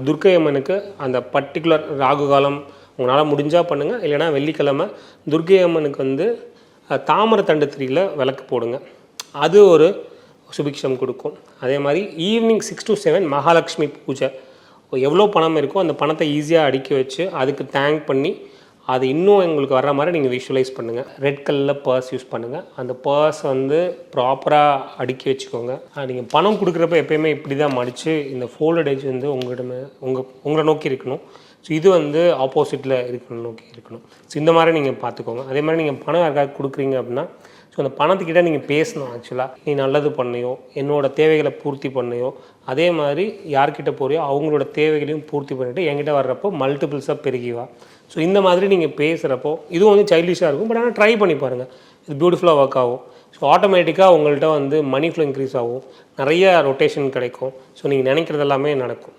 துர்க்கை அம்மனுக்கு அந்த பர்டிகுலர் ராகு காலம் உங்களால் முடிஞ்சால் பண்ணுங்கள். இல்லைனா வெள்ளிக்கிழமை துர்க்கை அம்மனுக்கு வந்து தாமரை தண்டு திரியில் விளக்கு போடுங்க. அது ஒரு சுபிக்ஷம் கொடுக்கும். அதே மாதிரி ஈவினிங் 6 to 7 மகாலட்சுமி பூஜை. எவ்வளோ பணம் இருக்கோ அந்த பணத்தை ஈஸியாக அடுக்கி வச்சு அதுக்கு தேங்க் பண்ணி அது இன்னும் எங்களுக்கு வர்ற மாதிரி நீங்கள் விஷுவலைஸ் பண்ணுங்கள். ரெட் கலரில் பர்ஸ் யூஸ் பண்ணுங்கள். அந்த பர்ஸ் வந்து ப்ராப்பராக அடுக்கி வச்சுக்கோங்க. நீங்கள் பணம் கொடுக்குறப்ப எப்போயுமே இப்படி தான் மடித்து இந்த ஃபோல்டட் எட்ஜ் வந்து உங்களை நோக்கி இருக்கணும். ஸோ இது வந்து ஆப்போசிட்டில் நோக்கி இருக்கணும். ஸோ இந்த மாதிரி நீங்கள் பார்த்துக்கோங்க. அதே மாதிரி நீங்கள் பணம் யாருக்காவது கொடுக்குறீங்க அப்படின்னா ஸோ அந்த பணத்துக்கிட்ட நீங்கள் பேசணும். ஆக்சுவலாக நீ நல்லது பண்ணையோ, என்னோடய தேவைகளை பூர்த்தி பண்ணையோ, அதே மாதிரி யார்கிட்ட போறியோ அவங்களோட தேவைகளையும் பூர்த்தி பண்ணிவிட்டு என்கிட்ட வர்றப்போ மல்டிபிள்ஸாக பெருகிவா. ஸோ இந்த மாதிரி நீங்கள் பேசுகிறப்போ இதுவும் வந்து சைல்டிஷாக இருக்கும். பட் ஆனால் ட்ரை பண்ணி பாருங்கள், இது பியூட்டிஃபுல்லாக ஒர்க் ஆகும். ஸோ ஆட்டோமேட்டிக்காக உங்கள்கிட்ட வந்து மணி ஃப்ளோ இன்க்ரீஸ் ஆகும், நிறைய ரொட்டேஷன் கிடைக்கும். ஸோ நீங்கள் நினைக்கிறது எல்லாமே நடக்கும்.